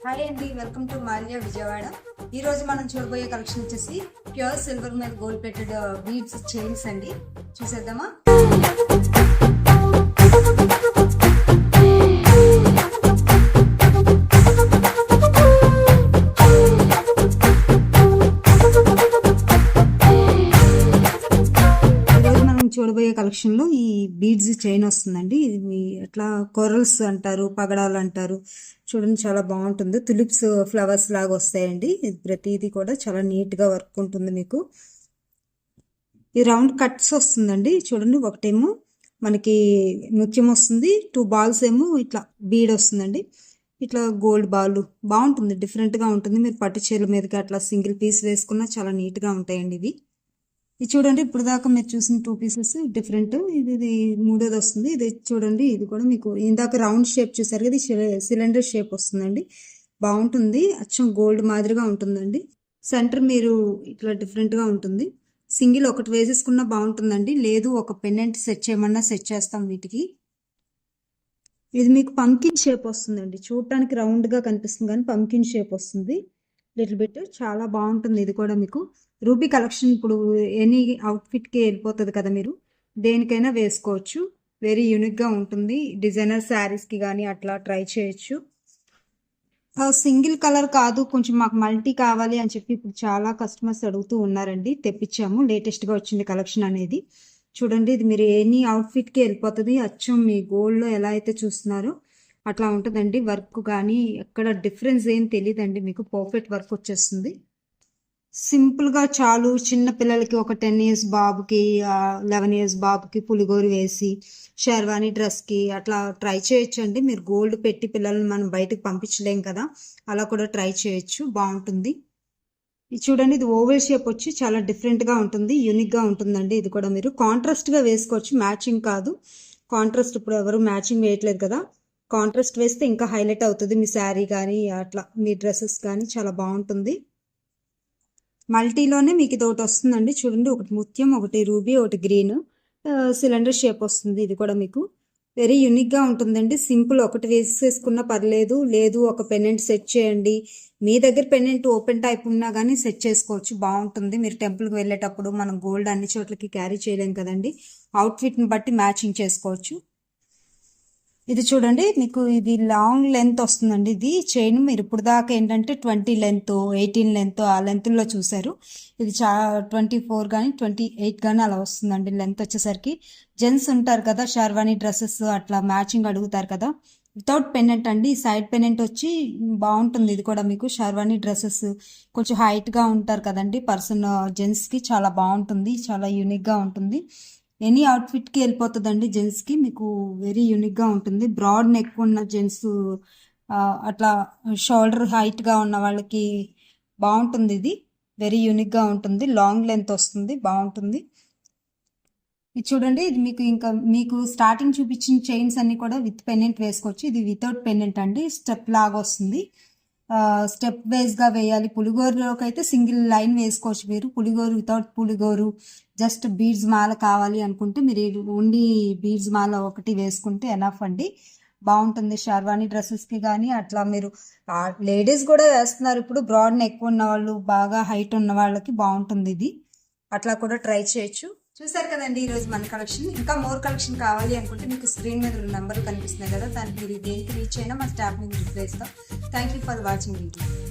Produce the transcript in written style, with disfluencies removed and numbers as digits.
Hi అండి, welcome to Mallya Vijayawada. ఈ రోజు మనం చూడబోయే కలెక్షన్ వచ్చేసి ప్యూర్ సిల్వర్ మీద గోల్డ్ ప్లేటెడ్ బీడ్స్ చైన్స్ అండి. చూసేద్దామా? చూడబోయే కలెక్షన్ లో ఈ బీడ్స్ చైన్ వస్తుందండి. ఇది ఎట్లా కొరల్స్ అంటారు, పగడాలు అంటారు. చూడండి, చాలా బాగుంటుంది. తులిప్స్ ఫ్లవర్స్ లాగా వస్తాయండి. ప్రతిదీ కూడా చాలా నీట్ గా వర్క్ ఉంటుంది. మీకు ఈ రౌండ్ కట్స్ వస్తుందండి. చూడండి, ఒకటేమో మనకి ముత్యం వస్తుంది, 2 బాల్స్ ఏమో ఇట్లా బీడ్ వస్తుందండి. ఇట్లా గోల్డ్ బాల్ బాగుంటుంది, డిఫరెంట్ గా ఉంటుంది. మీరు పట్టు చీరల మీదకి అట్లా సింగిల్ పీస్ వేసుకున్నా చాలా నీట్ గా ఉంటాయండి ఇవి. ఇది చూడండి, ఇప్పుడు దాకా మీరు చూసిన 2 పీసెస్ డిఫరెంట్. ఇది మూడోది వస్తుంది. ఇది చూడండి, ఇది కూడా మీకు ఇందాక రౌండ్ షేప్ చూసారు కదా, సిలిండర్ షేప్ వస్తుందండి. బాగుంటుంది, అచ్చం గోల్డ్ మాదిరిగా ఉంటుందండి. సెంటర్ మీరు ఇట్లా డిఫరెంట్ గా ఉంటుంది. సింగిల్ ఒకటి వేసేసుకున్నా బాగుంటుందండి, లేదు ఒక పెండెంట్ సెట్ చేయమన్నా సెట్ చేస్తాం వీటికి. ఇది మీకు పంకిన్ షేప్ వస్తుందండి. చూడటానికి రౌండ్ గా కనిపిస్తుంది కానీ పంకిన్ షేప్ వస్తుంది లిటిల్ బిట్. చాలా బాగుంటుంది. ఇది కూడా మీకు రూబీ కలెక్షన్. ఇప్పుడు ఎనీ అవుట్ఫిట్కి వెళ్ళిపోతుంది కదా, మీరు దేనికైనా వేసుకోవచ్చు. వెరీ యూనిక్గా ఉంటుంది. డిజైనర్ శారీస్కి కానీ అట్లా ట్రై చేయొచ్చు. సింగిల్ కలర్ కాదు, కొంచెం మాకు మల్టీ కావాలి అని చెప్పి ఇప్పుడు చాలా కస్టమర్స్ అడుగుతూ ఉన్నారండి. తెప్పించాము, లేటెస్ట్గా వచ్చింది కలెక్షన్ అనేది. చూడండి, ఇది మీరు ఎనీ అవుట్ఫిట్కి వెళ్ళిపోతుంది. అచ్చం మీ గోల్డ్లో ఎలా అయితే చూస్తున్నారో అట్లా ఉంటుందండి. వర్క్ కానీ ఎక్కడ డిఫరెన్స్ ఏం తెలియదండి మీకు. పర్ఫెక్ట్ వర్క్ వచ్చేస్తుంది. సింపుల్గా చాలు. చిన్న పిల్లలకి ఒక 10 ఇయర్స్ బాబుకి, 11 ఇయర్స్ బాబుకి పులిగోరు వేసి షెర్వానీ డ్రెస్కి అట్లా ట్రై చేయొచ్చు అండి. మీరు గోల్డ్ పెట్టి పిల్లల్ని మనం బయటకు పంపించలేం కదా, అలా కూడా ట్రై చేయొచ్చు. బాగుంటుంది. ఇది చూడండి, ఇది ఓవెల్ షేప్ వచ్చి చాలా డిఫరెంట్గా ఉంటుంది, యూనిక్గా ఉంటుందండి. ఇది కూడా మీరు కాంట్రాస్ట్గా వేసుకోవచ్చు, మ్యాచింగ్ కాదు. కాంట్రాస్ట్ ఇప్పుడు ఎవరు మ్యాచింగ్ వేయట్లేదు కదా, కాంట్రాస్ట్ వేస్తే ఇంకా హైలైట్ అవుతుంది మీ శారీ కానీ అట్లా మీ డ్రెస్సెస్ కానీ. చాలా బాగుంటుంది. మల్టీలోనే మీకు ఇది ఒకటి వస్తుందండి. చూడండి, ఒకటి ముత్యం, ఒకటి రూబీ, ఒకటి గ్రీన్, సిలిండర్ షేప్ వస్తుంది. ఇది కూడా మీకు వెరీ యూనిక్గా ఉంటుందండి. సింపుల్ ఒకటి వేసేసుకున్నా పర్లేదు, లేదు ఒక పెండెంట్ సెట్ చేయండి. మీ దగ్గర పెండెంట్ ఓపెన్ టైప్ ఉన్నా కానీ సెట్ చేసుకోవచ్చు, బాగుంటుంది. మీరు టెంపుల్కి వెళ్ళేటప్పుడు మనం గోల్డ్ అన్ని చోట్లకి క్యారీ చేయలేం కదండి, అవుట్ఫిట్ని బట్టి మ్యాచింగ్ చేసుకోవచ్చు. ఇది చూడండి, మీకు ఇది లాంగ్ లెంత్ వస్తుందండి. ఇది చైన్ మీరు ఇప్పుడు దాకా ఏంటంటే 20 లెంత్, 18 లెంత్ ఆ లెంత్లో చూసారు. ఇది 24 కానీ 28 కానీ అలా వస్తుందండి లెంత్ వచ్చేసరికి. జెంట్స్ ఉంటారు కదా, షెర్వానీ డ్రెస్సెస్ అట్లా మ్యాచింగ్ అడుగుతారు కదా, వితౌట్ పెండెంట్ అండి. సైడ్ పెండెంట్ వచ్చి బాగుంటుంది. ఇది కూడా మీకు షెర్వానీ డ్రెస్సెస్ కొంచెం హైట్గా ఉంటారు కదండి పర్సన్, జెంట్స్కి చాలా బాగుంటుంది, చాలా యూనిక్గా ఉంటుంది. ఎనీ అవుట్ఫిట్కి వెళ్ళిపోతుందండి. జెంట్స్కి మీకు వెరీ యూనిక్గా ఉంటుంది. బ్రాడ్ నెక్ ఉన్న జెంట్స్, అట్లా షోల్డర్ హైట్గా ఉన్న వాళ్ళకి బాగుంటుంది. ఇది వెరీ యూనిక్గా ఉంటుంది. లాంగ్ లెంత్ వస్తుంది, బాగుంటుంది. ఇది చూడండి, ఇది మీకు ఇంకా మీకు స్టార్టింగ్ చూపించిన చైన్స్ అన్ని కూడా విత్ పెండెంట్ వేసుకోవచ్చు. ఇది వితౌట్ పెండెంట్ అండి, స్టెప్ లాగా వస్తుంది. స్టెప్ వైజ్గా వేయాలి. పులిగోరులోకి అయితే సింగిల్ లైన్ వేసుకోవచ్చు మీరు. పులిగోరు వితౌట్ పులిగోరు జస్ట్ బీడ్స్ మాల కావాలి అనుకుంటే మీరు ఓన్లీ బీడ్స్ మాల ఒకటి వేసుకుంటే ఎనఫ్ అండి, బాగుంటుంది. షెర్వానీ డ్రెస్సెస్కి కానీ అట్లా మీరు లేడీస్ కూడా వేస్తున్నారు ఇప్పుడు. బ్రాడ్ నెక్ ఉన్న వాళ్ళు, బాగా హైట్ ఉన్న వాళ్ళకి బాగుంటుంది ఇది. అట్లా కూడా ట్రై చేయొచ్చు. చూసారు కదండి ఈరోజు మన కలెక్షన్. ఇంకా మోర్ కలెక్షన్ కావాలి అనుకుంటే మీకు స్క్రీన్ మీద నెంబర్ కనిపిస్తున్నాయి కదా, దానికి మీరు దేనికి రీచ్ అయినా మా స్టాఫ్ మీకు రిప్లై ఇస్తాం. Thank you for watching video.